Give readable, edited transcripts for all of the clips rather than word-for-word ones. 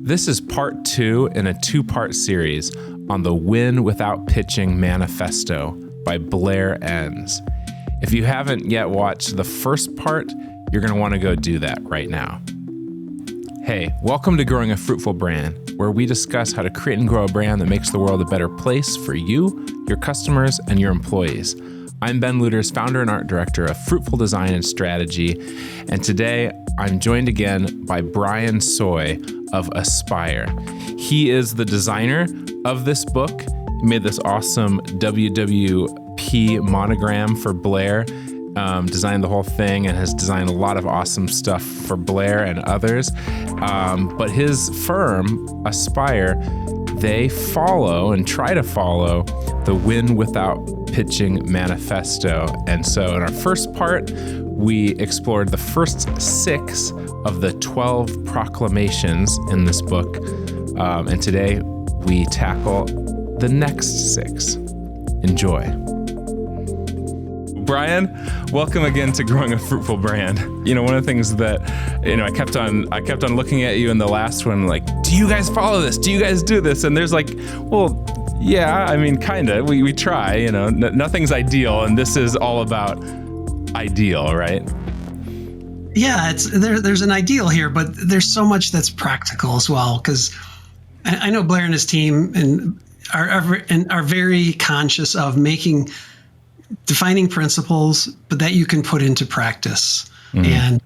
This is part 2 in a 2-part series on the Win Without Pitching Manifesto by Blair Enns. If you haven't yet watched the first part, you're going to want to go do that right now. Hey, welcome to Growing a Fruitful Brand, where we discuss how to create and grow a brand that makes the world a better place for you, your customers, and your employees. I'm Ben Luters, founder and art director of Fruitful Design and Strategy, and today I'm joined again by Brian Soy of Aspire. He is the designer of this book. He made this awesome WWP monogram for Blair, designed the whole thing, and has designed a lot of awesome stuff for Blair and others. But his firm, Aspire, they follow and try to follow the Win Without Pitching Manifesto. And so in our first part, we explored the first 6 of the 12 proclamations in this book. And today we tackle the next 6. Enjoy. Brian, welcome again to Growing a Fruitful Brand. You know, one of the things that, I kept on looking at you in the last one, like, do you guys follow this? Do you guys do this? And there's like, well, yeah, I mean, kind of. We try, nothing's ideal. And this is all about ideal, right? Yeah, there's an ideal here, but there's so much that's practical as well. Because I know Blair and his team are very conscious of defining principles, but that you can put into practice. Mm-hmm.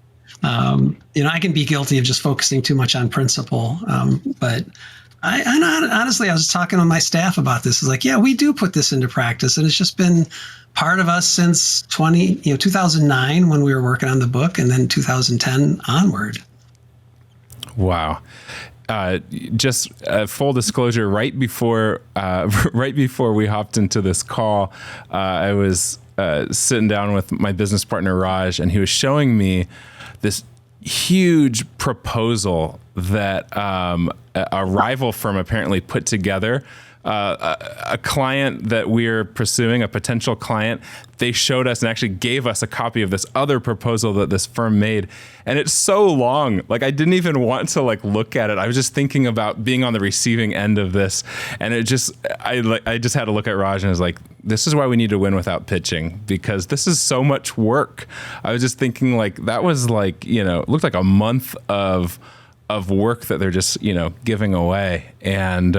And, I can be guilty of just focusing too much on principle. But honestly, I was talking with my staff about this. It's like, yeah, we do put this into practice. And it's just been part of us since 2009 when we were working on the book, and then 2010 onward. Wow. Just full disclosure, right before we hopped into this call, I was sitting down with my business partner, Raj, and he was showing me this huge proposal that a rival firm apparently put together. A client that we're pursuing, a potential client, they showed us and actually gave us a copy of this other proposal that this firm made. And it's so long. Like, I didn't even want to look at it. I was just thinking about being on the receiving end of this. And I just had to look at Raj and I was like, this is why we need to win without pitching, because this is so much work. I was just thinking that was it looked like a month of work that they're just, giving away. And,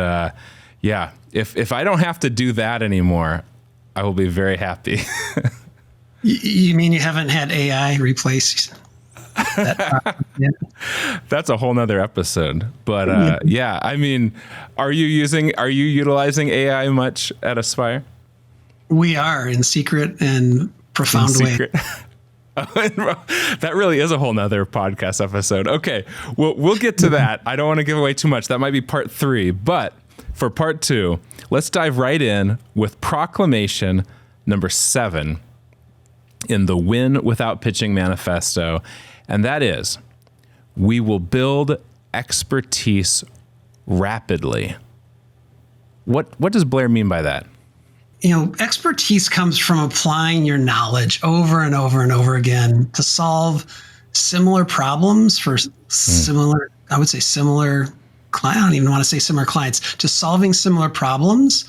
yeah, if I don't have to do that anymore, I will be very happy. You mean you haven't had AI replace that? That's a whole nother episode. But yeah, I mean, are you utilizing AI much at Aspire? We are, in secret and profound way. That really is a whole nother podcast episode. Okay, we'll get to that. I don't want to give away too much. That might be part 3, but for part 2, let's dive right in with proclamation number 7 in the Win Without Pitching Manifesto. And that is, we will build expertise rapidly. What does Blair mean by that? Expertise comes from applying your knowledge over and over and over again to solve similar problems for similar I don't even want to say similar clients, to solving similar problems,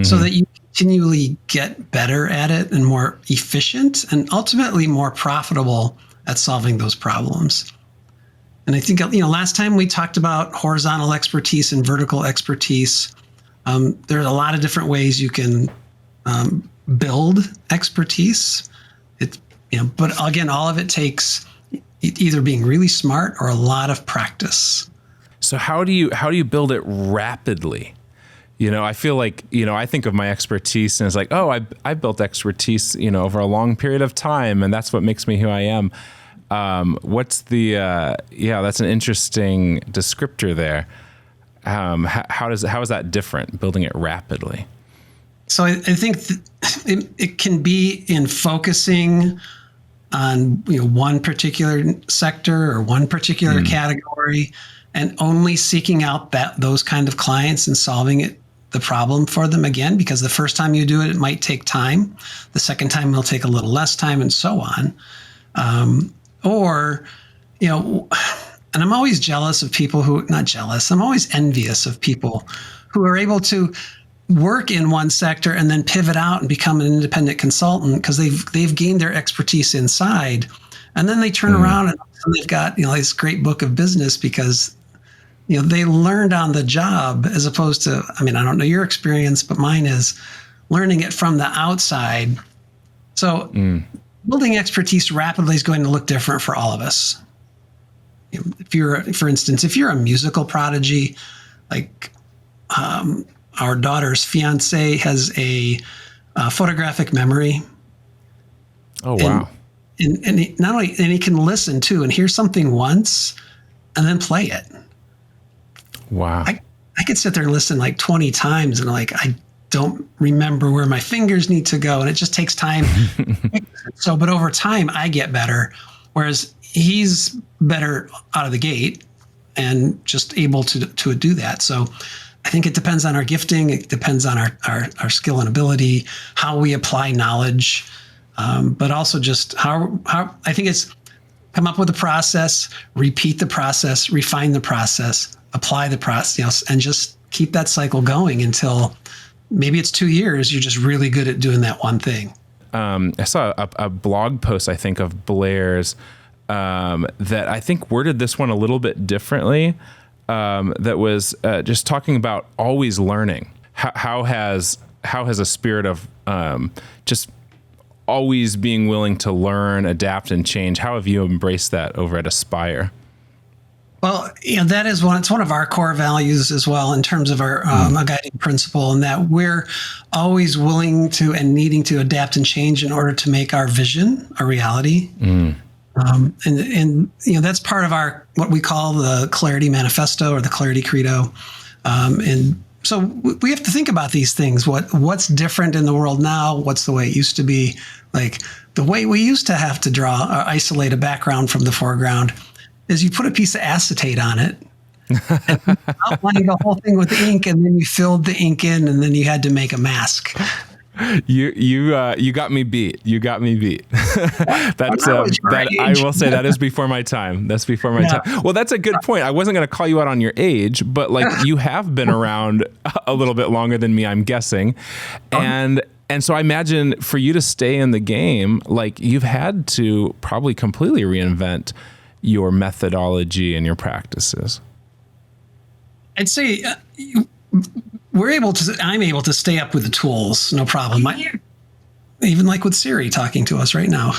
so that you continually get better at it and more efficient and ultimately more profitable at solving those problems. And I think, last time we talked about horizontal expertise and vertical expertise. There's a lot of different ways you can build expertise. But again, all of it takes either being really smart or a lot of practice. So how do you build it rapidly? I feel like, I think of my expertise and it's like, oh, I built expertise, over a long period of time, and that's what makes me who I am. What's that's an interesting descriptor there. How is that different, building it rapidly? So I think it can be in focusing on one particular sector or one particular category, and only seeking out those kind of clients and solving the problem for them again, because the first time you do it, it might take time. The second time it'll take a little less time, and so on. Or And I'm always jealous of people who, not jealous, I'm always envious of people who are able to work in one sector and then pivot out and become an independent consultant because they've gained their expertise inside. And then they turn around and they've got, this great book of business because, they learned on the job as opposed to, I don't know your experience, but mine is learning it from the outside. So building expertise rapidly is going to look different for all of us. For instance, if you're a musical prodigy, like our daughter's fiance has a photographic memory. Oh, wow. And he can listen too and hear something once and then play it. Wow. I could sit there and listen like 20 times and I don't remember where my fingers need to go. And it just takes time. But over time I get better. Whereas he's better out of the gate and just able to do that. So I think it depends on our gifting. It depends on our skill and ability, how we apply knowledge, but also just how I think it's come up with a process, repeat the process, refine the process, apply the process, and just keep that cycle going until maybe it's 2 years. You're just really good at doing that one thing. I saw a blog post, I think, of Blair's that I think worded this one a little bit differently. That was just talking about always learning. How has a spirit of just always being willing to learn, adapt, and change? How have you embraced that over at Aspire? Well, that is it's one of our core values as well in terms of our a guiding principle, and that we're always willing to and needing to adapt and change in order to make our vision a reality. And that's part of our what we call the Clarity Manifesto or the Clarity Credo. And so we have to think about these things. What's different in the world now? What's the way it used to be? Like the way we used to have to draw or isolate a background from the foreground is you put a piece of acetate on it and outlined the whole thing with ink, and then you filled the ink in, and then you had to make a mask. You got me beat. You got me beat. That's that I will say that is before my time. That's before my time. Well, that's a good point. I wasn't going to call you out on your age, but like you have been around a little bit longer than me, I'm guessing. And so I imagine for you to stay in the game, like you've had to probably completely reinvent your methodology and your practices. I'd say I'm able to stay up with the tools, no problem. Even like with Siri talking to us right now.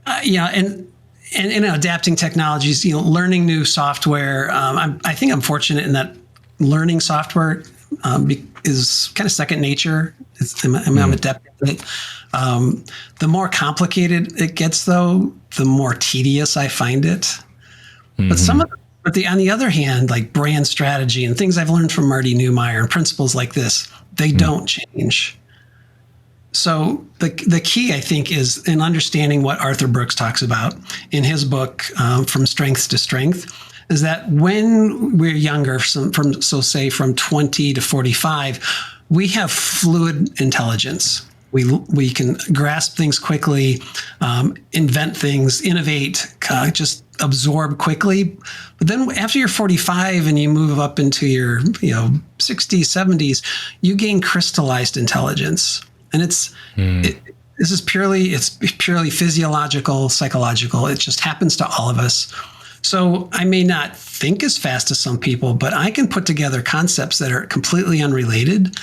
And adapting technologies, learning new software. I think I'm fortunate in that learning software is kind of second nature. I'm adept at it. The more complicated it gets, though, the more tedious I find it. But on the other hand, like brand strategy and things I've learned from Marty Neumeier and principles like this, they don't change. So the key, I think, is in understanding what Arthur Brooks talks about in his book, From Strength to Strength, is that when we're younger, from 20 to 45, we have fluid intelligence. We can grasp things quickly, invent things, innovate, just absorb quickly. But then after you're 45 and you move up into your 60s, 70s, you gain crystallized intelligence. And it's purely physiological, psychological. It just happens to all of us. So I may not think as fast as some people, but I can put together concepts that are completely unrelated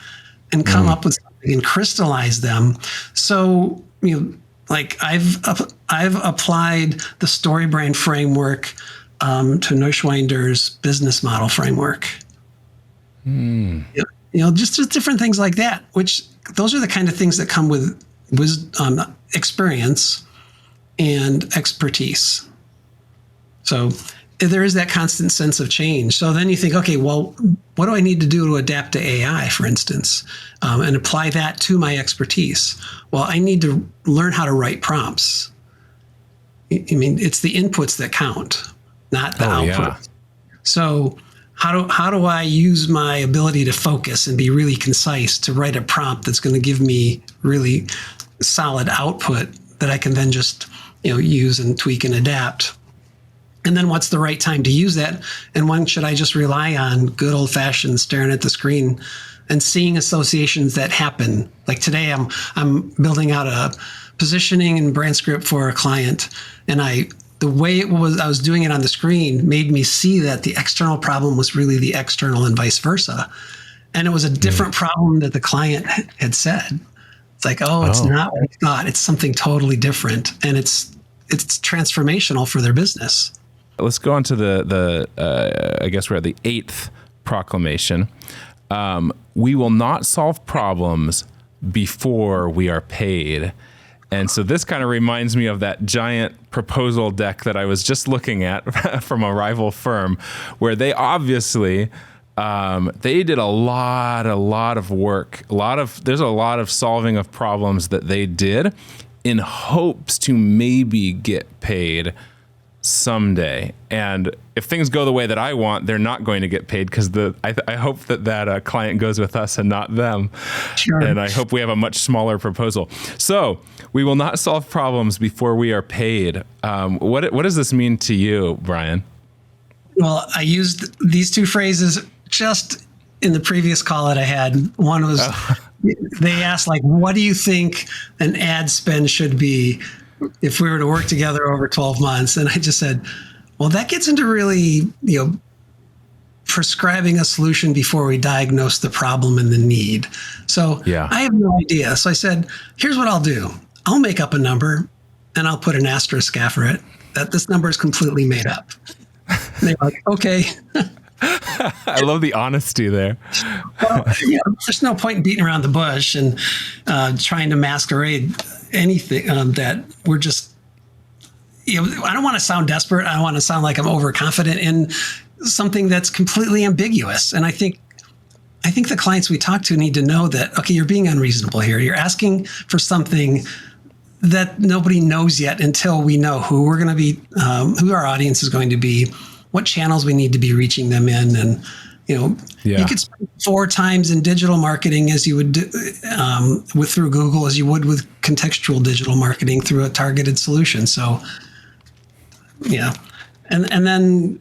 and come up with something and crystallize them. So, like I've applied the Storybrand framework to Neuschwinder's business model framework. Just different things like that, which those are the kind of things that come with experience and expertise. So there is that constant sense of change. So then you think, okay, well, what do I need to do to adapt to AI, for instance, and apply that to my expertise? Well, I need to learn how to write prompts. It's the inputs that count, not the output. Yeah. So how do I use my ability to focus and be really concise to write a prompt that's going to give me really solid output that I can then just use and tweak and adapt? And then what's the right time to use that? And when should I just rely on good old fashioned staring at the screen and seeing associations that happen? Like today, I'm building out a positioning and brand script for a client, and the way I was doing it on the screen made me see that the external problem was really the external and vice versa. And it was a different problem that the client had said. It's like, it's not what I thought. It's something totally different. And it's transformational for their business. Let's go on to the I guess we're at the 8th proclamation. We will not solve problems before we are paid. And so this kind of reminds me of that giant proposal deck that I was just looking at from a rival firm, where they obviously they did a lot of work. There's a lot of solving of problems that they did in hopes to maybe get paid someday. And if things go the way that I want, they're not going to get paid because I hope that client goes with us and not them. Sure. And I hope we have a much smaller proposal. So we will not solve problems before we are paid. What does this mean to you, Brian? Well, I used these two phrases just in the previous call that I had. One was they asked, like, what do you think an ad spend should be if we were to work together over 12 months? And I just said, well, that gets into really, prescribing a solution before we diagnose the problem and the need. So I have no idea. So I said, here's what I'll do. I'll make up a number and I'll put an asterisk after it that this number is completely made up. And they're like, okay. I love the honesty there. Well, there's no point in beating around the bush and trying to masquerade anything that we're just, I don't want to sound desperate. I don't want to sound like I'm overconfident in something that's completely ambiguous. And I think the clients we talk to need to know that, okay, you're being unreasonable here. You're asking for something that nobody knows yet until we know who we're going to be, who our audience is going to be, what channels we need to be reaching them in. And, you could spend 4 times in digital marketing as you would through Google as you would with contextual digital marketing through a targeted solution. So, and then,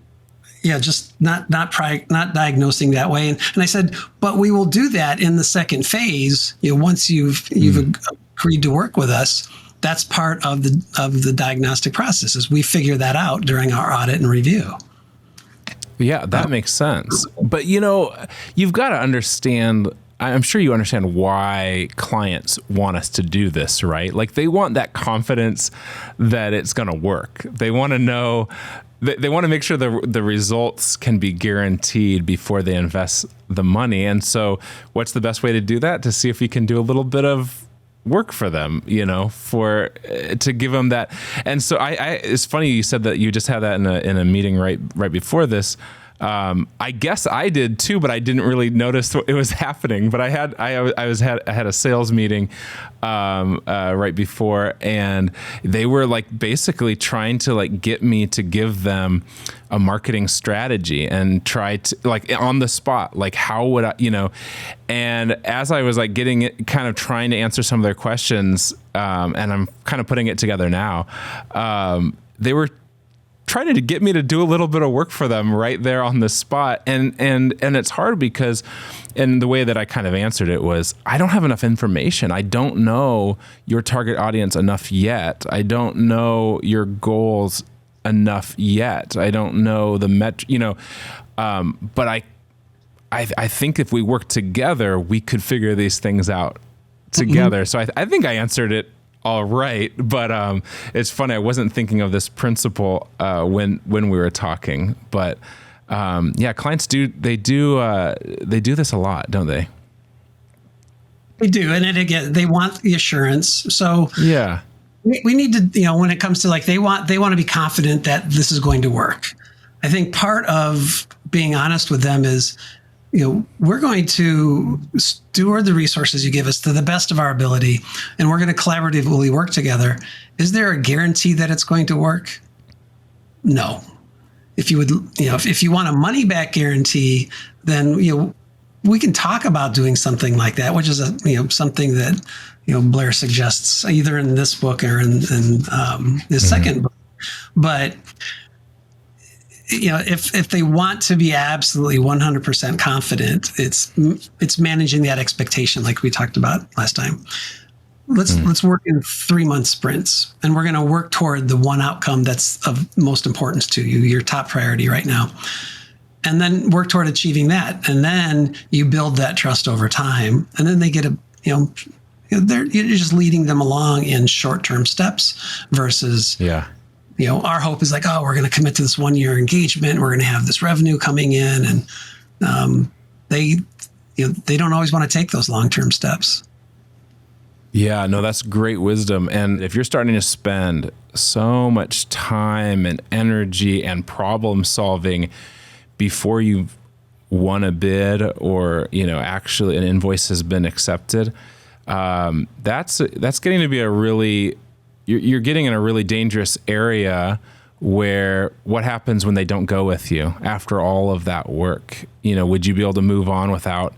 just not diagnosing that way. And I said, but we will do that in the second phase. Once you've agreed to work with us, that's part of the diagnostic process. Is we figure that out during our audit and review. Yeah, that makes sense. But, you've got to understand, I'm sure you understand why clients want us to do this, right? Like they want that confidence that it's going to work. They want to know, they want to make sure the results can be guaranteed before they invest the money. And so what's the best way to do that? To see if we can do a little bit of work for them, to give them that. And so it's funny you said that you just had that in a meeting right before this. I guess I did too, but I didn't really notice it was happening. But I had a sales meeting right before, and they were like basically trying to like get me to give them a marketing strategy and try to like on the spot, like how would I, and as I was like getting it, kind of trying to answer some of their questions, and I'm kind of putting it together now, they were trying to get me to do a little bit of work for them right there on the spot. And it's hard because, and the way that I kind of answered it was, I don't have enough information. I don't know your target audience enough yet. I don't know your goals enough yet. I don't know the but I think if we work together, we could figure these things out together. So I think I answered it all right, but it's funny. I wasn't thinking of this principle when we were talking, but clients do this a lot, don't they? They do, and again, they want the assurance. So yeah, we need to, when it comes to like they want to be confident that this is going to work. I think part of being honest with them is, we're going to steward the resources you give us to the best of our ability, and we're going to collaboratively work together. Is there a guarantee that it's going to work? No. If you would, if you want a money back guarantee, then, we can talk about doing something like that, which is something that, Blair suggests either in this book or in his second book. But if they want to be absolutely 100% confident, it's managing that expectation like we talked about last time. Let's work in 3-month sprints, and we're going to work toward the one outcome that's of most importance to you, your top priority right now. And then work toward achieving that. And then you build that trust over time. And then they get you're just leading them along in short-term steps versus, our hope is like, oh, we're going to commit to this 1-year engagement. We're going to have this revenue coming in. And they don't always want to take those long-term steps. Yeah, no, that's great wisdom. And if you're starting to spend so much time and energy and problem solving before you've won a bid or, actually an invoice has been accepted, that's getting to be you're getting in a really dangerous area where what happens when they don't go with you after all of that work? Would you be able to move on without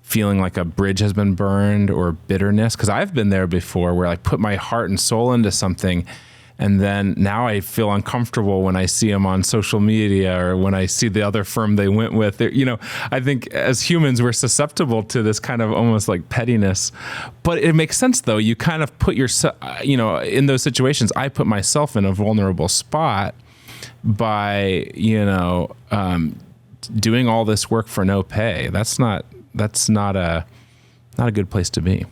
feeling like a bridge has been burned or bitterness? Because I've been there before where I put my heart and soul into something, and then now I feel uncomfortable when I see them on social media or when I see the other firm they went with. I think as humans, we're susceptible to this kind of almost like pettiness. But it makes sense, though. You kind of put yourself, in those situations, I put myself in a vulnerable spot by, doing all this work for no pay. That's not a good place to be.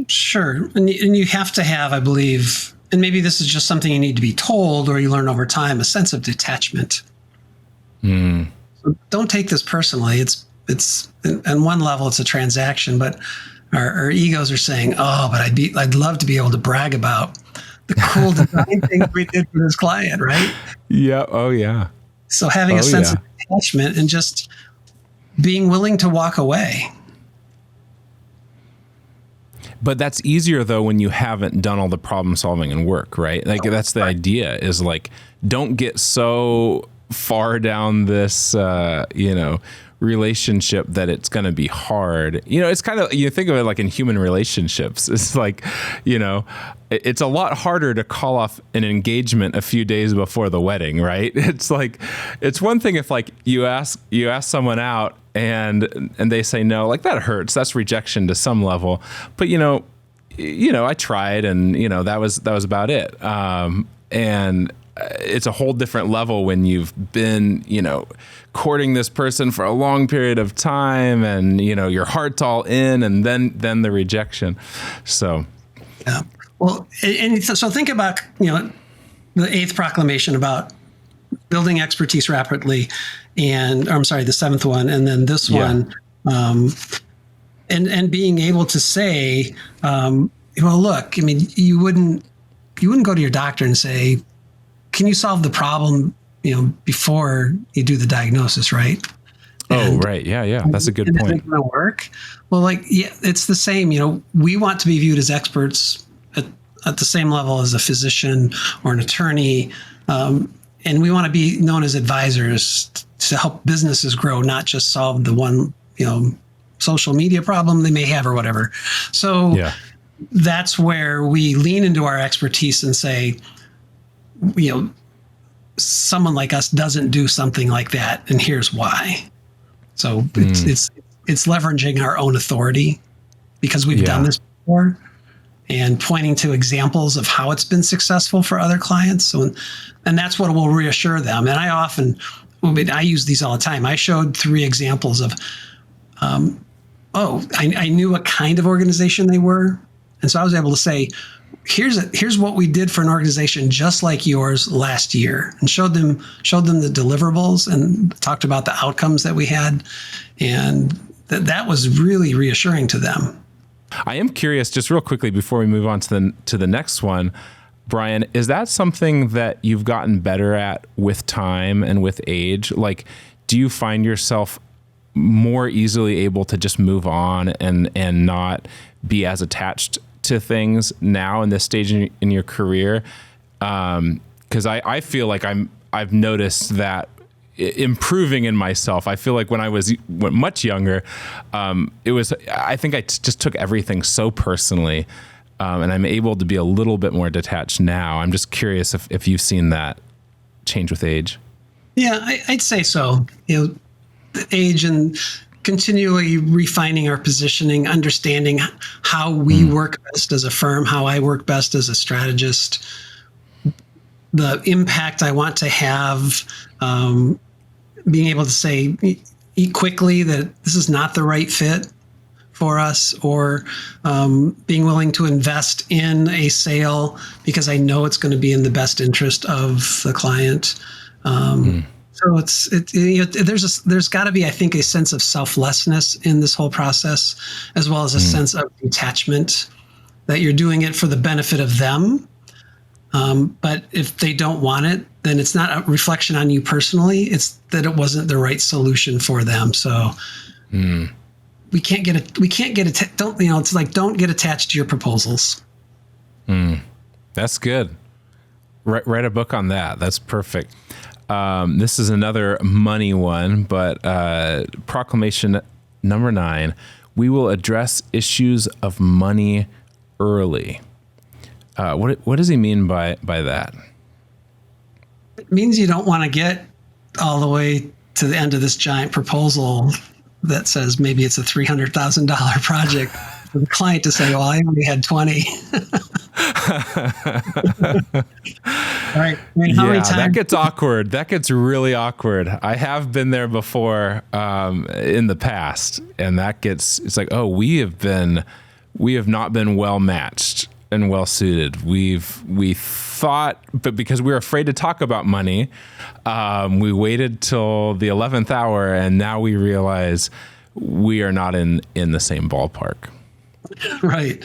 Sure. And you have to have, I believe, and maybe this is just something you need to be told or you learn over time, a sense of detachment. So don't take this personally. It's on one level, it's a transaction, but our egos are saying, oh, but I'd love to be able to brag about the cool design things we did for this client, right? Yeah. Oh, yeah. So having a sense of detachment and just being willing to walk away. But that's easier, though, when you haven't done all the problem solving and work, right? Like that's the idea, is like, don't get so far down this, relationship that it's going to be hard. It's kind of, you think of it like in human relationships. It's like, it's a lot harder to call off an engagement a few days before the wedding, right? It's like, it's one thing if like you ask someone out and they say no, like that hurts. That's rejection to some level. But I tried, and that was about it. And it's a whole different level when you've been, courting this person for a long period of time, and your heart's all in, and then the rejection. So, yeah. Well, and so think about the 8th proclamation about building expertise rapidly, the 7th one, and then this one, and being able to say, look, you wouldn't go to your doctor and say, can you solve the problem, before you do the diagnosis, right? Right. Yeah. That's a good point. Isn't going to work. Well, it's the same. We want to be viewed as experts at the same level as a physician or an attorney, and we want to be known as advisors to help businesses grow, not just solve the one, social media problem they may have or whatever. So that's where we lean into our expertise and say, someone like us doesn't do something like that, and here's why. So it's leveraging our own authority because we've done this before, and pointing to examples of how it's been successful for other clients. So, and that's what will reassure them. And I use these all the time. I showed 3 examples of, I knew what kind of organization they were, and so I was able to say, here's what we did for an organization just like yours last year, and showed them the deliverables and talked about the outcomes that we had. And that was really reassuring to them. I am curious, just real quickly before we move on to the next one, Brian, is that something that you've gotten better at with time and with age? Like, do you find yourself more easily able to just move on and not be as attached to things now in this stage in your career? Because I feel like I've noticed that improving in myself. I feel like when I was much younger, I think I just took everything so personally, and I'm able to be a little bit more detached now. I'm just curious if you've seen that change with age. Yeah, I'd say so. The age and continually refining our positioning, understanding how we work best as a firm, how I work best as a strategist, the impact I want to have, being able to say quickly that this is not the right fit for us, or being willing to invest in a sale because I know it's going to be in the best interest of the client. So there's got to be, I think, a sense of selflessness in this whole process, as well as a sense of detachment, that you're doing it for the benefit of them. But if they don't want it, then it's not a reflection on you personally. It's that it wasn't the right solution for them. So we can't get it. Don't, it's like, don't get attached to your proposals. That's good. Write a book on that. That's perfect. This is another money one, but proclamation number 9, we will address issues of money early. What does he mean by that? It means you don't want to get all the way to the end of this giant proposal that says maybe it's a $300,000 project for the client to say, well, I only had 20. Right. I mean, how many times? That gets awkward. That gets really awkward. I have been there before in the past, and it's like, oh, we have not been well matched and well suited. We thought, but because we were afraid to talk about money, we waited till the 11th hour, and now we realize we are not in the same ballpark. Right.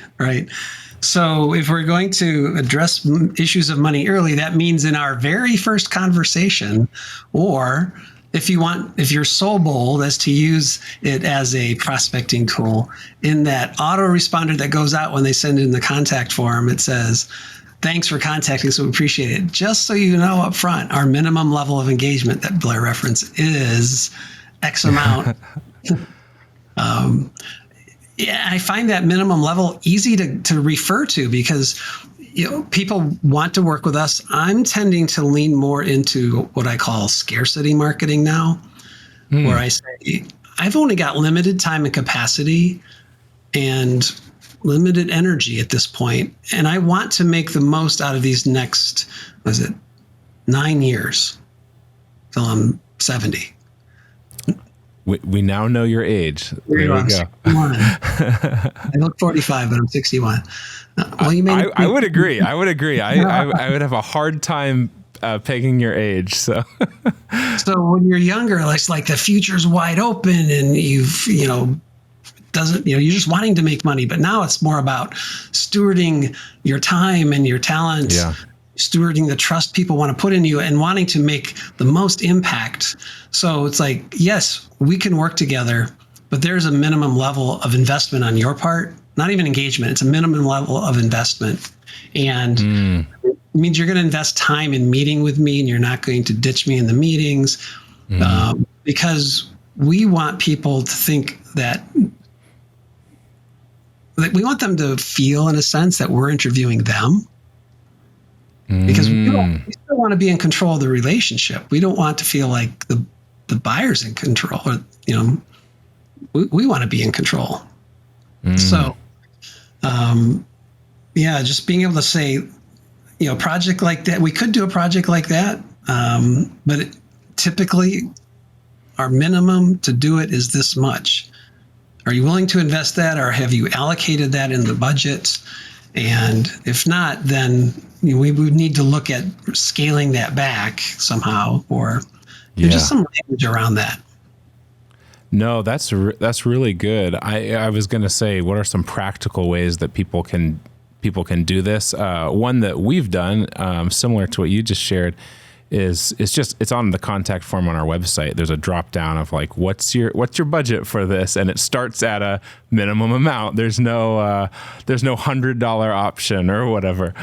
So if we're going to address issues of money early, that means in our very first conversation, or if you're so bold as to use it as a prospecting tool, in that autoresponder that goes out when they send in the contact form, it says, thanks for contacting us, we appreciate it. Just so you know up front, our minimum level of engagement that Blair referenced is X amount. I find that minimum level easy to refer to because people want to work with us. I'm tending to lean more into what I call scarcity marketing now, where I say, I've only got limited time and capacity and limited energy at this point, and I want to make the most out of these next, 9 years till I'm 70. We now know your age. There we go. 61. I look 45, but I'm 61. Well, I would agree. I would have a hard time pegging your age. So when you're younger, it's like the future's wide open, and you're just wanting to make money. But now it's more about stewarding your time and your talents. Yeah. Stewarding the trust people want to put in you and wanting to make the most impact. So it's like, yes, we can work together, but there's a minimum level of investment on your part, not even engagement. It's a minimum level of investment. And it means you're going to invest time in meeting with me, and you're not going to ditch me in the meetings, because we want people to think that we want them to feel, in a sense, that we're interviewing them. Because we still want to be in control of the relationship. We don't want to feel like the buyer's in control, or we want to be in control. So, just being able to say, project like that, we could do a project like that, but typically our minimum to do it is this much. Are you willing to invest that, or have you allocated that in the budget? And if not, then we would need to look at scaling that back somehow, or just some language around that. No, that's really good. I was going to say, what are some practical ways that people can do this? One that we've done, similar to what you just shared, is it's on the contact form on our website. There's a drop down of like, what's your budget for this, and it starts at a minimum amount. There's no $100 option or whatever,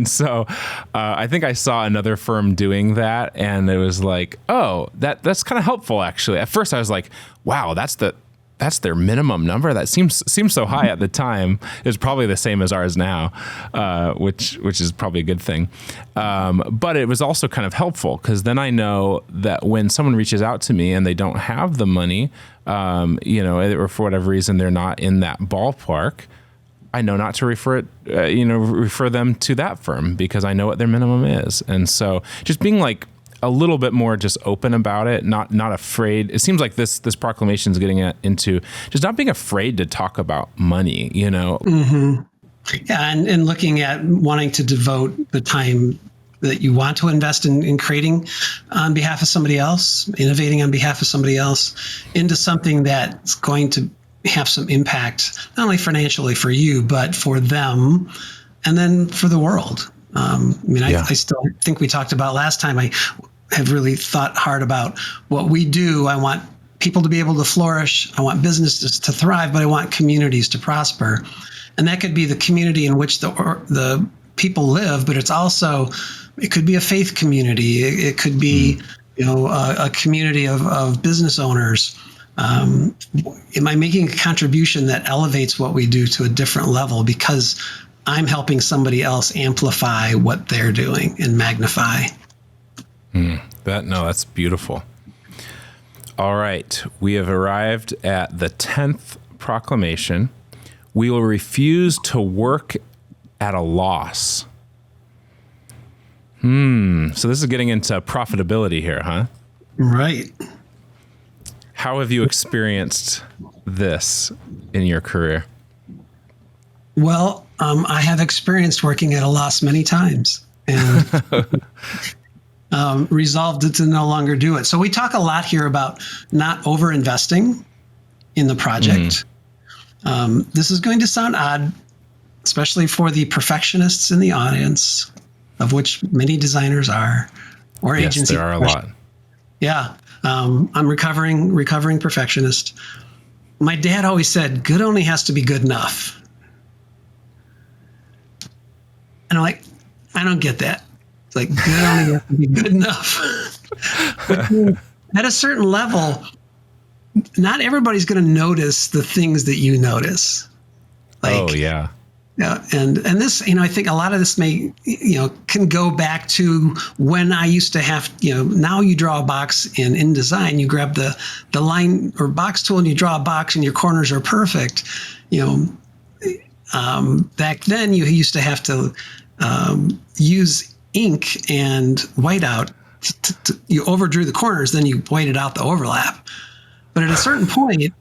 so I think I saw another firm doing that, and it was like, oh, that's kind of helpful actually. At first I was like, wow, that's the that's their minimum number. That seems so high at the time. It's probably the same as ours now, which is probably a good thing. But it was also kind of helpful because then I know that when someone reaches out to me and they don't have the money, or for whatever reason they're not in that ballpark, I know not to refer them to that firm because I know what their minimum is. And so just being like a little bit more just open about it, not afraid. It seems like this proclamation is getting into just not being afraid to talk about money, Mm-hmm. Yeah, and looking at wanting to devote the time that you want to invest in creating on behalf of somebody else, innovating on behalf of somebody else, into something that's going to have some impact, not only financially for you, but for them, and then for the world. I still think we talked about last time. I have really thought hard about what we do. I want people to be able to flourish. I want businesses to thrive, but I want communities to prosper. And that could be the community in which the people live, but it could be a faith community. It could be, a community of business owners. Am I making a contribution that elevates what we do to a different level because I'm helping somebody else amplify what they're doing and magnify? That's beautiful. All right. We have arrived at the 10th proclamation. We will refuse to work at a loss. So this is getting into profitability here, huh? Right. How have you experienced this in your career? Well, I have experienced working at a loss many times and resolved to no longer do it. So we talk a lot here about not over-investing in the project. This is going to sound odd, especially for the perfectionists in the audience, of which many designers are, or agency. Yes, there are a lot. Yeah. I'm recovering perfectionist. My dad always said, good only has to be good enough. And I'm like, I don't get that. It's like, good only has to be good enough. At a certain level, not everybody's going to notice the things that you notice. Yeah. Yeah, and this, I think a lot of this can go back to when I used to have, now you draw a box in InDesign, you grab the line or box tool and you draw a box and your corners are perfect. Back then you used to have to use ink and whiteout. You overdrew the corners, then you whited out the overlap. But at a certain point,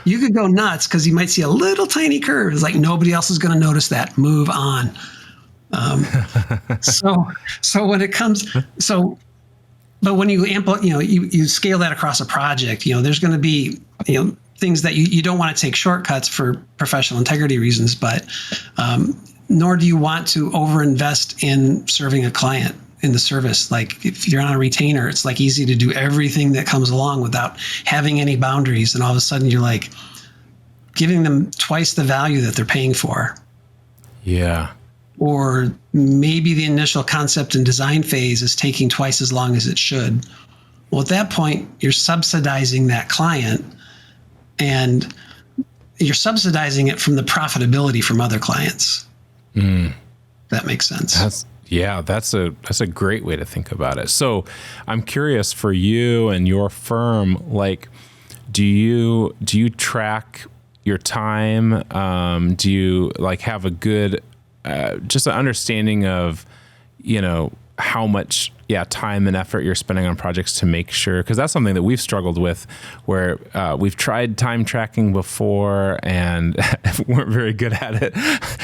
you could go nuts because you might see a little tiny curve. It's like nobody else is going to notice that. Move on. So when it comes, but when you you scale that across a project, there's going to be, things that you don't want to take shortcuts for professional integrity reasons, but nor do you want to overinvest in serving a client in the service. Like if you're on a retainer, it's like easy to do everything that comes along without having any boundaries. And all of a sudden you're like giving them twice the value that they're paying for. Yeah. Or maybe the initial concept and design phase is taking twice as long as it should. Well, at that point, you're subsidizing that client and you're subsidizing it from the profitability from other clients. That makes sense. That's a great way to think about it. So I'm curious for you and your firm, like, do you track your time? Do you have a good, just an understanding of, how much, time and effort you're spending on projects to make sure, because that's something that we've struggled with where we've tried time tracking before and weren't very good at it.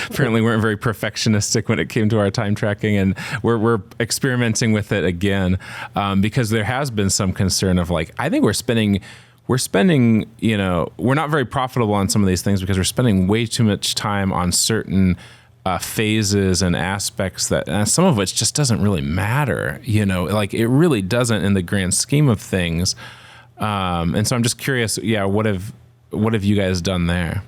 Apparently weren't very perfectionistic when it came to our time tracking, and we're experimenting with it again because there has been some concern of I think we're spending, we're not very profitable on some of these things because we're spending way too much time on certain phases and aspects that some of which just doesn't really matter, it really doesn't in the grand scheme of things. And so I'm just curious, what have you guys done there?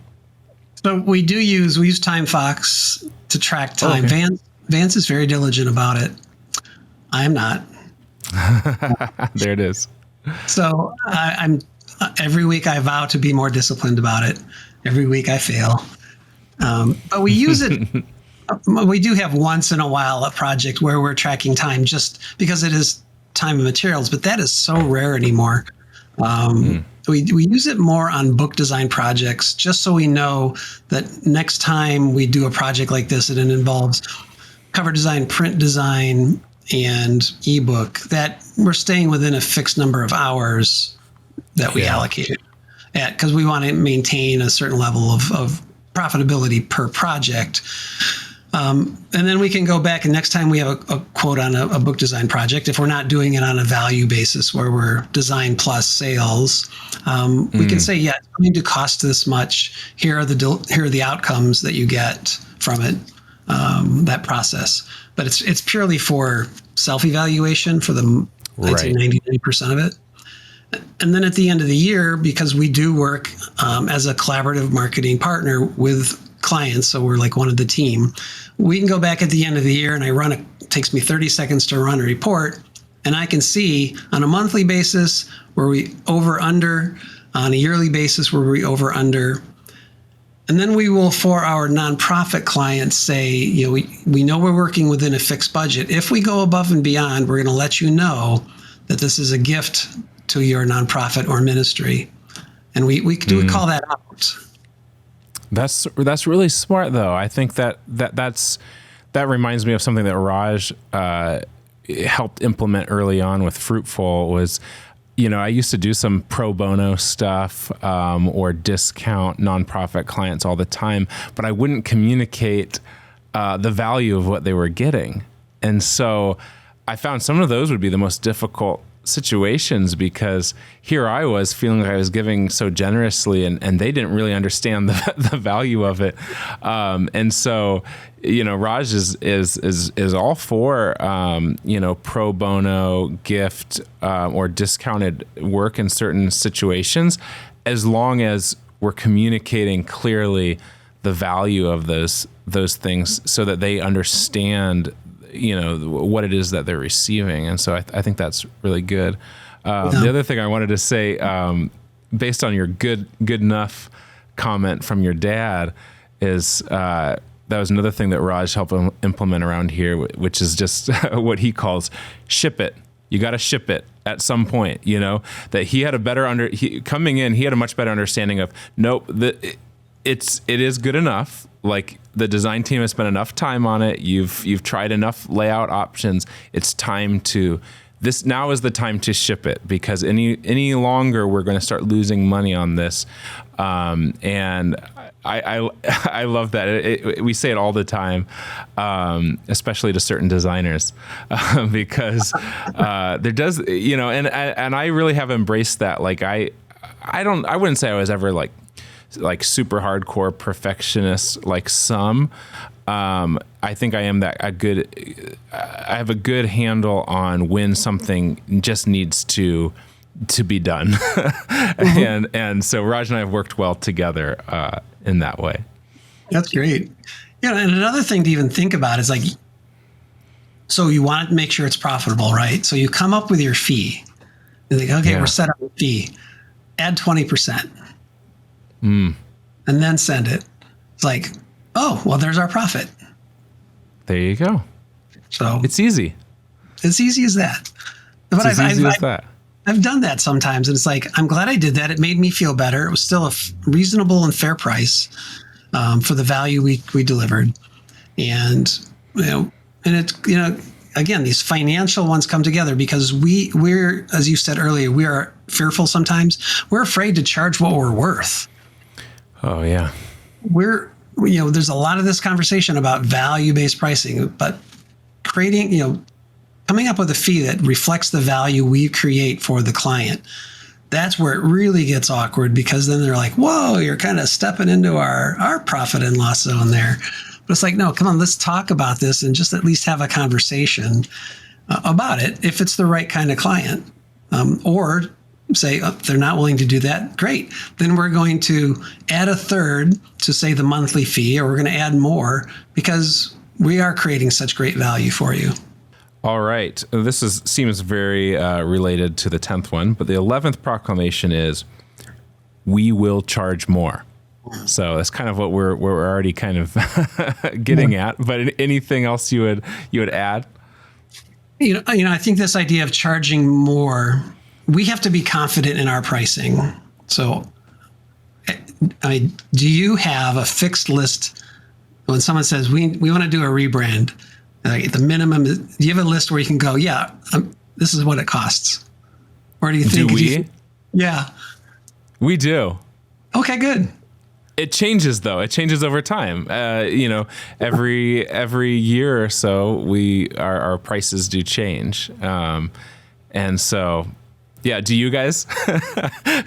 So we use TimeFox to track time. Okay. Vance is very diligent about it. I am not. There it is. So I'm every week I vow to be more disciplined about it. Every week I fail. But we use it. We do have once in a while a project where we're tracking time just because it is time and materials, but that is so rare anymore. We use it more on book design projects just so we know that next time we do a project like this and it involves cover design, print design, and ebook, that we're staying within a fixed number of hours that we allocated at, because we want to maintain a certain level of profitability per project. And then we can go back, and next time we have a quote on a book design project, if we're not doing it on a value basis where we're design plus sales, we can say, it's going to cost this much. Here are the outcomes that you get from it, that process. But it's purely for self-evaluation for the, I'd say 99% of it. And then at the end of the year, because we do work as a collaborative marketing partner with clients, so we're like one of the team, we can go back at the end of the year and it takes me 30 seconds to run a report, and I can see on a monthly basis where we over under, on a yearly basis where we over under. And then we will, for our nonprofit clients, say, we know we're working within a fixed budget. If we go above and beyond, we're going to let you know that this is a gift to your nonprofit or ministry. And we call that out. That's really smart, though. I think that reminds me of something that Raj helped implement early on with Fruitful. Was, I used to do some pro bono stuff or discount nonprofit clients all the time, but I wouldn't communicate the value of what they were getting. And so I found some of those would be the most difficult situations, because here I was feeling like I was giving so generously, and they didn't really understand the value of it. And so, Raj is all for, pro bono gift or discounted work in certain situations, as long as we're communicating clearly the value of those things so that they understand what it is that they're receiving. And so I think that's really good. The other thing I wanted to say, based on your good enough comment from your dad, is that was another thing that Raj helped implement around here, which is just what he calls ship it. You got to ship it at some point, that he had coming in, he had a much better understanding of, nope, it is good enough. Like, the design team has spent enough time on it. You've tried enough layout options. Now is the time to ship it, because any longer we're going to start losing money on this. And I love that. We say it all the time, especially to certain designers, because there does, and I really have embraced that. Like, I wouldn't say I was ever like super hardcore perfectionist like some. I think I am I have a good handle on when something just needs to be done. and so Raj and I have worked well together in that way. That's great. And another thing to even think about is so you want to make sure it's profitable, right? So you come up with your fee. You think, okay, we're set up a fee. Add 20%. And then send it. It's like, oh, well, there's our profit. There you go. So it's easy. It's easy as that. But I've done that sometimes, and it's like, I'm glad I did that. It made me feel better. It was still a reasonable and fair price for the value we delivered. And again, these financial ones come together because we're, as you said earlier, we are fearful sometimes. We're afraid to charge what we're worth. Oh, yeah. There's a lot of this conversation about value-based pricing, but coming up with a fee that reflects the value we create for the client, that's where it really gets awkward, because then they're like, whoa, you're kind of stepping into our profit and loss zone there. But it's like, no, come on, let's talk about this and just at least have a conversation about it if it's the right kind of client. Or say, if they're not willing to do that, great. Then we're going to add a third to, say, the monthly fee, or we're going to add more because we are creating such great value for you. All right. This seems very related to the 10th one, but the 11th proclamation is, we will charge more. So that's kind of what we're already kind of getting at. But anything else you would add? I think this idea of charging more, we have to be confident in our pricing. So, do you have a fixed list when someone says we want to do a rebrand? The minimum is, do you have a list where you can go, this is what it costs? Or do you think? Do we? Yeah, we do. Okay, good. It changes though. It changes over time. Every year or so, our prices do change, and so. Yeah, do you guys?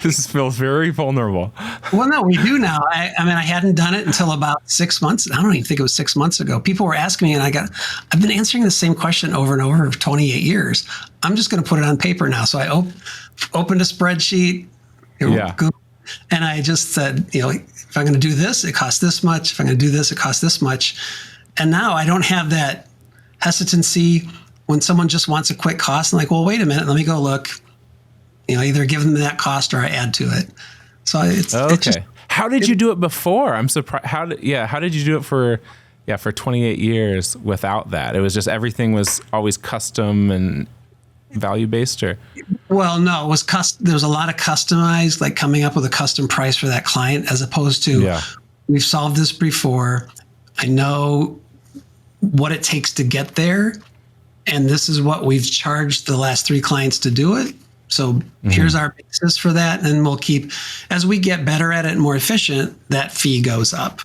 This feels very vulnerable. Well, no, we do now. I hadn't done it until about 6 months. I don't even think it was 6 months ago. People were asking me, and I've been answering the same question over and over for 28 years. I'm just going to put it on paper now. So I opened a spreadsheet. And I just said, if I'm going to do this, it costs this much. If I'm going to do this, it costs this much. And now I don't have that hesitancy when someone just wants a quick cost. I'm like, well, wait a minute, let me go look. Either give them that cost or I add to it. So it's okay. How did you do it before? I'm surprised. How did you do it for 28 years without that? It was just everything was always custom and value based, or? Well, no, it was there was a lot of customized, like coming up with a custom price for that client, as opposed to we've solved this before. I know what it takes to get there, and this is what we've charged the last 3 clients to do it. So here's our basis for that. And we'll keep, as we get better at it and more efficient, that fee goes up.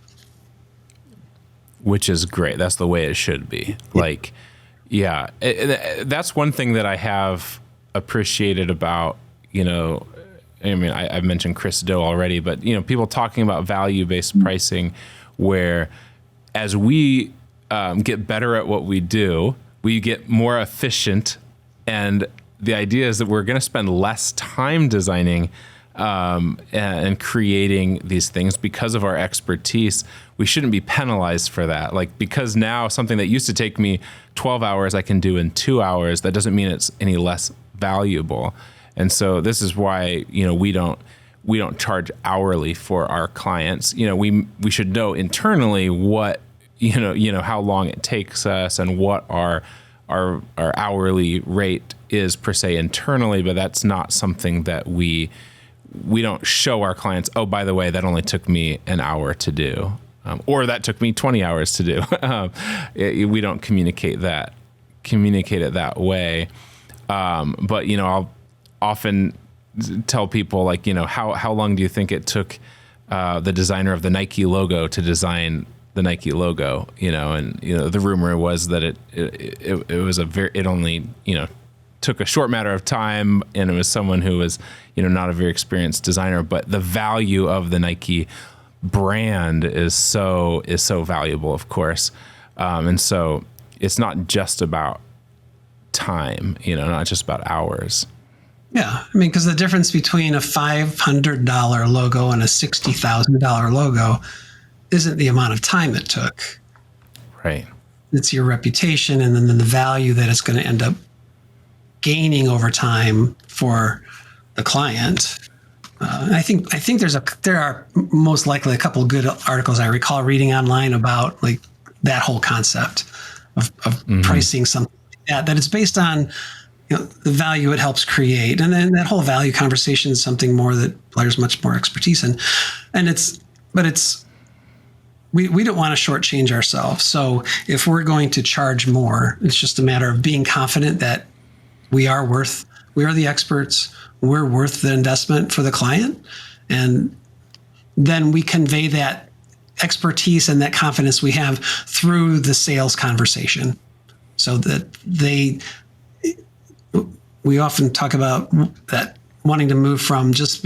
Which is great. That's the way it should be. That's one thing that I have appreciated about, I've mentioned Chris Do already, but, people talking about value-based pricing, where as we get better at what we do, we get more efficient, and the idea is that we're going to spend less time designing and creating these things because of our expertise. We shouldn't be penalized for that. Because now something that used to take me 12 hours, I can do in 2 hours. That doesn't mean it's any less valuable. And so this is why, we don't charge hourly for our clients. We should know internally what, how long it takes us and what our hourly rate is per se internally, but that's not something that we don't show our clients, oh, by the way, that only took me an hour to do, or that took me 20 hours to do. We don't communicate it that way. But I'll often tell people, how long do you think it took the designer of the Nike logo to design the Nike logo, and the rumor was that it was it only took a short matter of time, and it was someone who was not a very experienced designer, but the value of the Nike brand is so valuable, of course, and so it's not just about time, not just about hours. Yeah, because the difference between a $500 logo and a $60,000 logo isn't the amount of time it took. Right. It's your reputation and then the value that it's going to end up gaining over time for the client. I think there are most likely a couple of good articles I recall reading online about that whole concept of pricing something like that it's based on the value it helps create, and then that whole value conversation is something more that Blair's much more expertise in, We don't want to shortchange ourselves. So if we're going to charge more, it's just a matter of being confident that we are the experts, we're worth the investment for the client. And then we convey that expertise and that confidence we have through the sales conversation, so that we often talk about that wanting to move from just,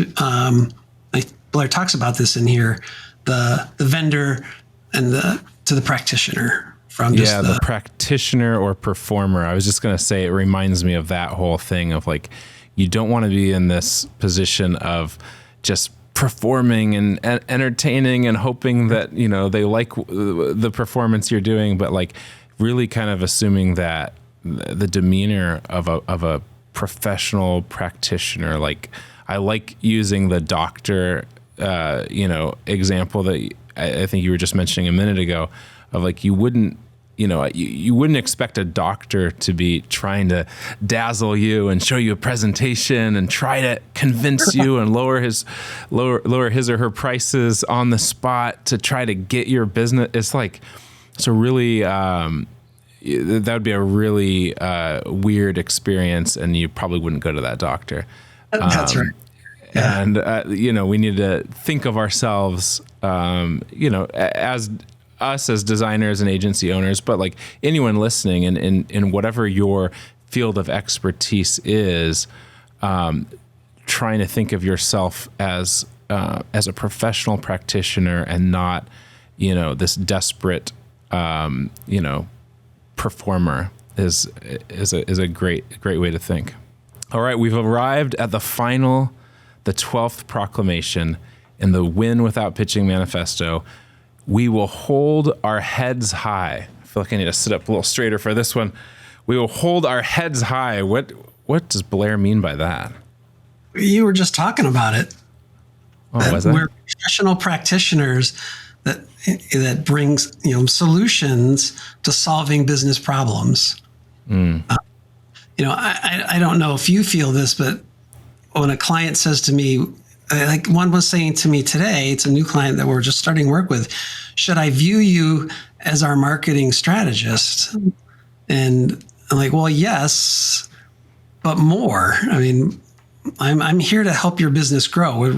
Blair talks about this in here, the vendor and to the practitioner, from just the practitioner or performer. I was just going to say, it reminds me of that whole thing of you don't want to be in this position of just performing and entertaining and hoping that, they like the performance you're doing, but really kind of assuming that the demeanor of a professional practitioner. I like using the doctor example that I think you were just mentioning a minute ago of like, you wouldn't expect a doctor to be trying to dazzle you and show you a presentation and try to convince you and lower his or her prices on the spot to try to get your business. It's a really, that would be a really weird experience, and you probably wouldn't go to that doctor. That's right. Yeah. And, we need to think of ourselves, as us as designers and agency owners, but like anyone listening in whatever your field of expertise is, trying to think of yourself as a professional practitioner and not, this desperate, performer is a great way to think. All right. We've arrived at the 12th proclamation in the Win Without Pitching manifesto. We will hold our heads high. I feel like I need to sit up a little straighter for this one. We will hold our heads high. What does Blair mean by that? You were just talking about it. Oh, was that? We're professional practitioners that brings solutions to solving business problems. I don't know if you feel this, but when a client says to me, like one was saying to me today, it's a new client that we're just starting work with, should I view you as our marketing strategist? And I'm like, well, yes, but more. I mean, I'm here to help your business grow.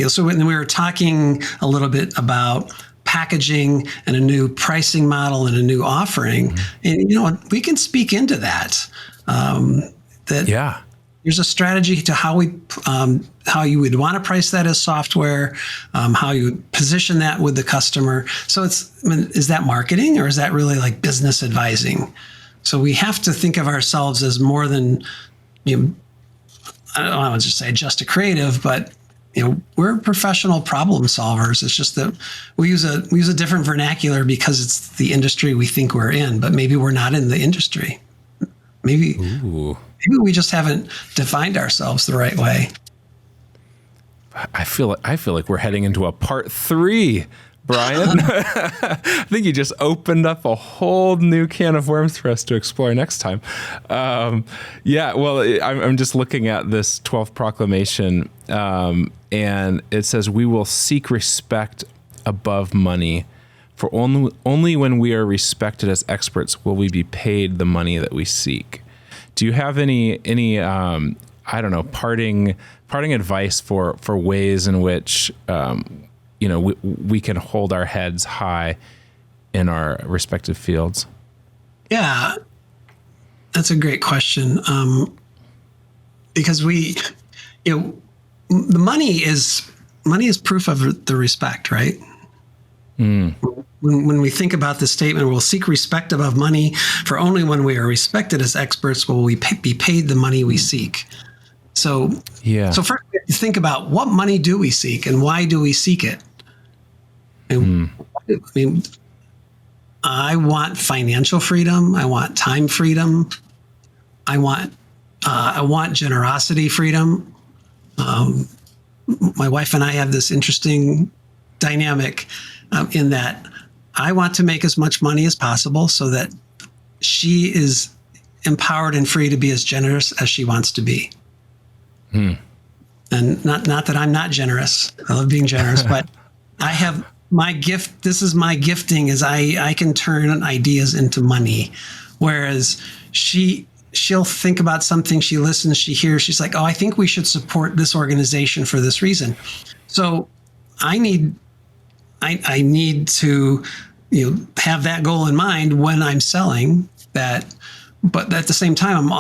So when we were talking a little bit about packaging and a new pricing model and a new offering, and we can speak into that. There's a strategy to how you would want to price that as software, how you would position that with the customer. So is that marketing, or is that really like business advising? So we have to think of ourselves as more than, I don't want to just say just a creative, but we're professional problem solvers. It's just that we use a different vernacular because it's the industry we think we're in, but maybe we're not in the industry. Maybe we just haven't defined ourselves the right way. I feel like we're heading into a part 3, Brian. I think you just opened up a whole new can of worms for us to explore next time. I'm just looking at this 12th proclamation, and it says, we will seek respect above money. For only when we are respected as experts will we be paid the money that we seek. Do you have any parting advice for ways in which we can hold our heads high in our respective fields? Yeah, that's a great question. Because the money is proof of the respect, right? When we think about the statement, we'll seek respect above money, for only when we are respected as experts will we be paid the money we seek. So first we have to think about, what money do we seek and why do we seek it? I want financial freedom. I want time freedom. I want generosity freedom. My wife and I have this interesting dynamic in that I want to make as much money as possible so that she is empowered and free to be as generous as she wants to be. And not that I'm not generous. I love being generous, but I have my gift. This is my gifting, is I can turn ideas into money. Whereas she'll think about something, she listens, she hears, she's like, oh, I think we should support this organization for this reason. So I need to, have that goal in mind when I'm selling that. But at the same time,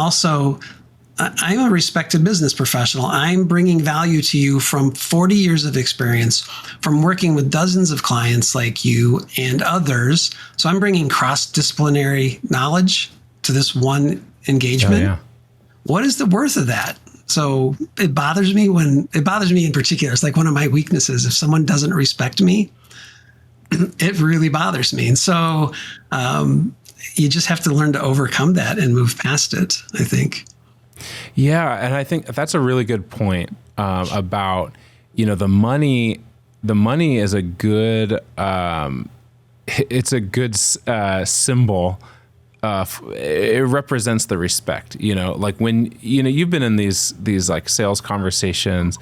I'm a respected business professional. I'm bringing value to you from 40 years of experience, from working with dozens of clients like you and others. So I'm bringing cross-disciplinary knowledge to this one engagement. Oh, yeah. What is the worth of that? So it bothers me in particular. It's like one of my weaknesses. If someone doesn't respect me, it really bothers me. And so you just have to learn to overcome that and move past it, I think. Yeah, and I think that's a really good point about, the money. The money is a good. It's a good symbol. It represents the respect. Like when you've been in these like sales conversations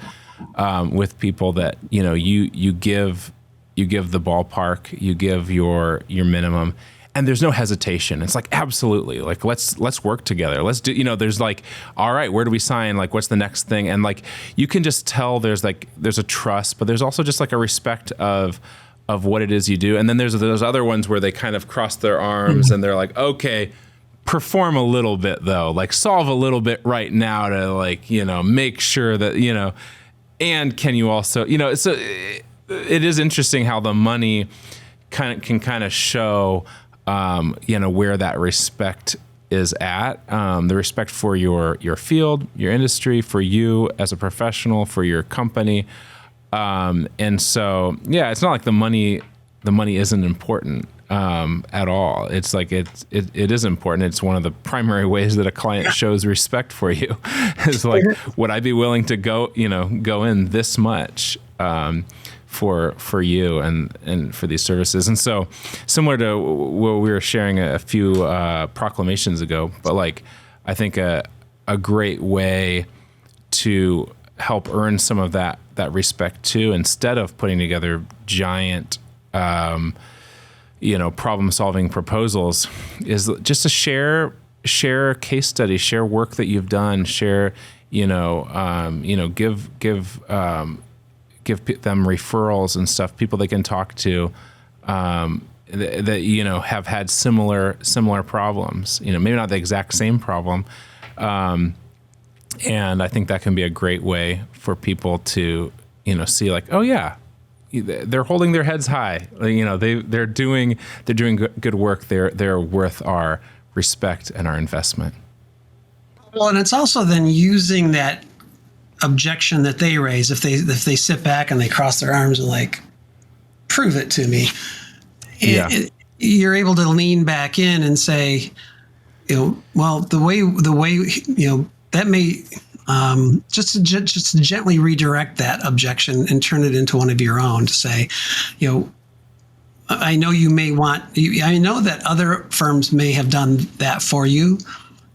with people that you give the ballpark, you give your minimum. And there's no hesitation. It's like, absolutely. Like, let's work together. Let's do, there's like, all right, where do we sign? Like, what's the next thing? And like, you can just tell there's a trust, but there's also just like a respect of what it is you do. And then there's those other ones where they kind of cross their arms and they're like, okay, perform a little bit though, like solve a little bit right now to like, make sure that, and can you also, so it is interesting how the money can show, where that respect is at, the respect for your field, your industry, for you as a professional, for your company. And so, yeah, it's not like the money isn't important, at all. It's like, it is important. It's one of the primary ways that a client shows respect for you. It's like, would I be willing to go in this much, for you and for these services? And so similar to what we were sharing a few proclamations ago, but like I think a great way to help earn some of that respect too, instead of putting together giant problem solving proposals, is just to share case studies, share work that you've done, share give them referrals and stuff, people they can talk to, that have had similar problems. Maybe not the exact same problem, and I think that can be a great way for people to see like, oh yeah, they're holding their heads high. They're doing good work. They're worth our respect and our investment. Well, and it's also then using that objection that they raise, if they sit back and they cross their arms and like, prove it to me. You're able to lean back in and say, well, the way that may just to gently redirect that objection and turn it into one of your own, to say, I know you may want. I know that other firms may have done that for you,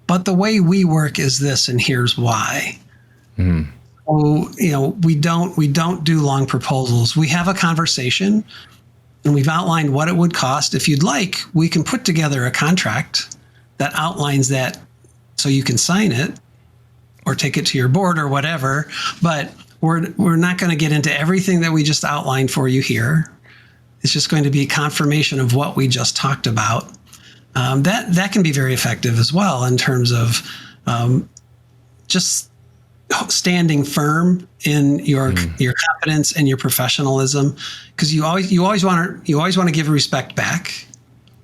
but the way we work is this, and here's why. Mm. So, we don't do long proposals. We have a conversation, and we've outlined what it would cost. If you'd like, we can put together a contract that outlines that, so you can sign it or take it to your board or whatever. But we're not going to get into everything that we just outlined for you here. It's just going to be confirmation of what we just talked about. That can be very effective as well in terms of just standing firm in your competence and your professionalism, because you always want to give respect back.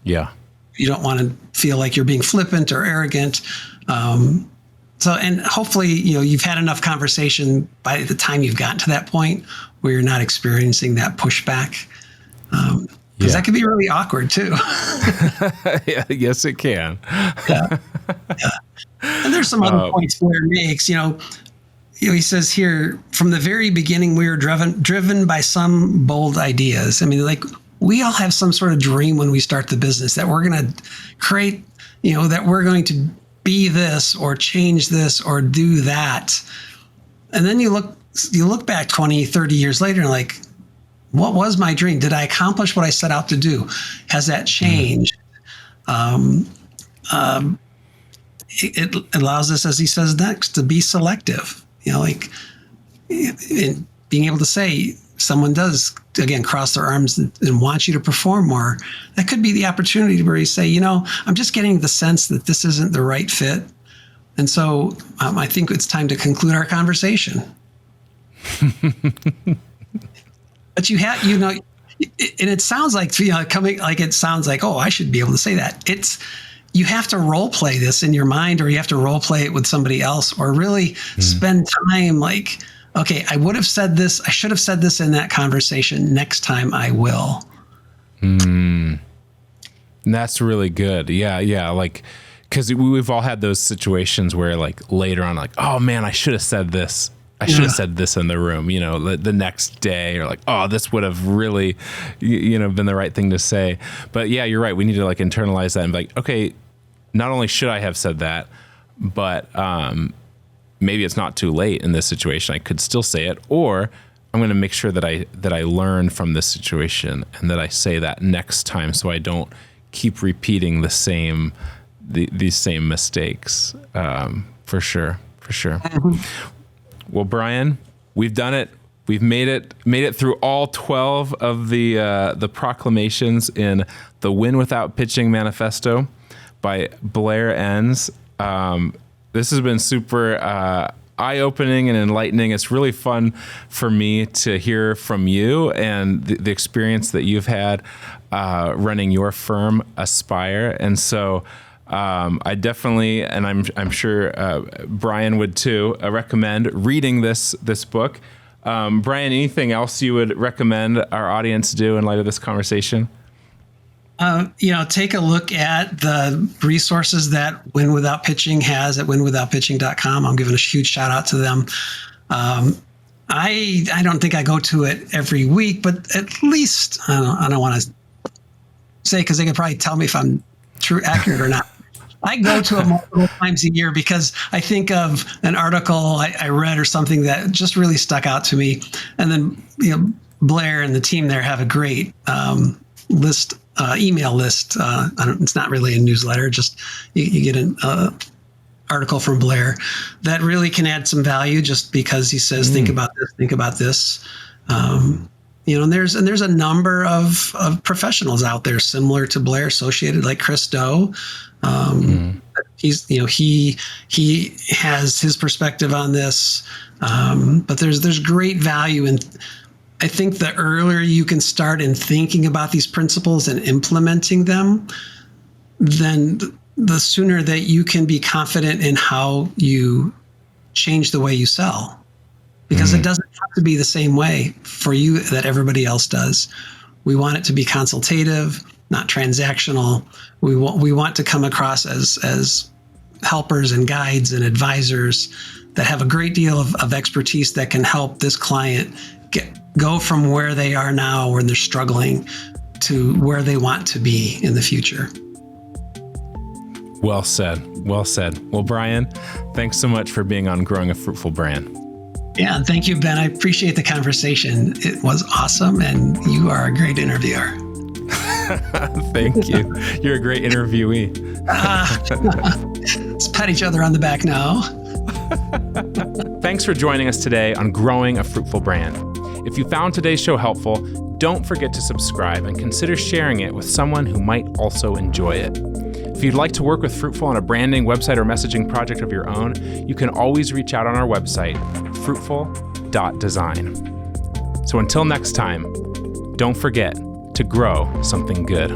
Yeah. You don't want to feel like you're being flippant or arrogant. So, and hopefully, you've had enough conversation by the time you've gotten to that point where you're not experiencing that pushback. Because that can be really awkward too. Yeah, yes, it can. Yeah. And there's some other points Blair makes. He says here, from the very beginning, we were driven by some bold ideas. I mean, like, we all have some sort of dream when we start the business that we're going to create, that we're going to be this or change this or do that. And then you look back 20, 30 years later and like, what was my dream? Did I accomplish what I set out to do? Has that changed? It allows us, as he says next, to be selective. In being able to say, someone does, again, cross their arms and wants you to perform more. That could be the opportunity where you say, I'm just getting the sense that this isn't the right fit. And so I think it's time to conclude our conversation. But and it sounds like, it sounds like, oh, I should be able to say that. You have to role play this in your mind, or you have to role play it with somebody else, or really spend time like, okay, I would have said this. I should have said this in that conversation. Next time I will. That's really good. Yeah. Like Because we've all had those situations where like later on, like, oh man, I should have said this. I should have said this in the room, you know, the next day, or like, oh, this would have really, been the right thing to say. But yeah, you're right. We need to like internalize that and be like, okay, not only should I have said that, but maybe it's not too late in this situation. I could still say it, or I'm going to make sure that I learn from this situation and that I say that next time, so I don't keep repeating these same mistakes. For sure. Well, Brian, we've done it. We've made it through all 12 of the proclamations in the Win Without Pitching manifesto by Blair Enns. This has been super eye-opening and enlightening. It's really fun for me to hear from you and the experience that you've had running your firm, Aspire. And so I definitely, and I'm sure Brian would too, recommend reading this book. Brian, anything else you would recommend our audience do in light of this conversation? Take a look at the resources that Win Without Pitching has at winwithoutpitching.com. I'm giving a huge shout out to them. I don't think I go to it every week, but at least I don't want to say, because they could probably tell me if I'm accurate or not. I go to it multiple times a year because I think of an article I read or something that just really stuck out to me. And then, Blair and the team there have a great email list. It's not really a newsletter, just you get an article from Blair that really can add some value, just because he says, think about this. And there's a number of professionals out there similar to Blair, associated, like Chris Doe. He has his perspective on this, but there's great value in. I think the earlier you can start in thinking about these principles and implementing them, then the sooner that you can be confident in how you change the way you sell. Because it doesn't have to be the same way for you that everybody else does. We want it to be consultative, not transactional. We want to come across as helpers and guides and advisors that have a great deal of expertise that can help this client go from where they are now, when they're struggling, to where they want to be in the future. Well said. Well, Brian, thanks so much for being on Growing a Fruitful Brand. Yeah, and thank you, Ben. I appreciate the conversation. It was awesome, and you are a great interviewer. Thank you. You're a great interviewee. Let's pat each other on the back now. Thanks for joining us today on Growing a Fruitful Brand. If you found today's show helpful, don't forget to subscribe and consider sharing it with someone who might also enjoy it. If you'd like to work with Fruitful on a branding, website, or messaging project of your own, you can always reach out on our website, fruitful.design. So until next time, don't forget to grow something good.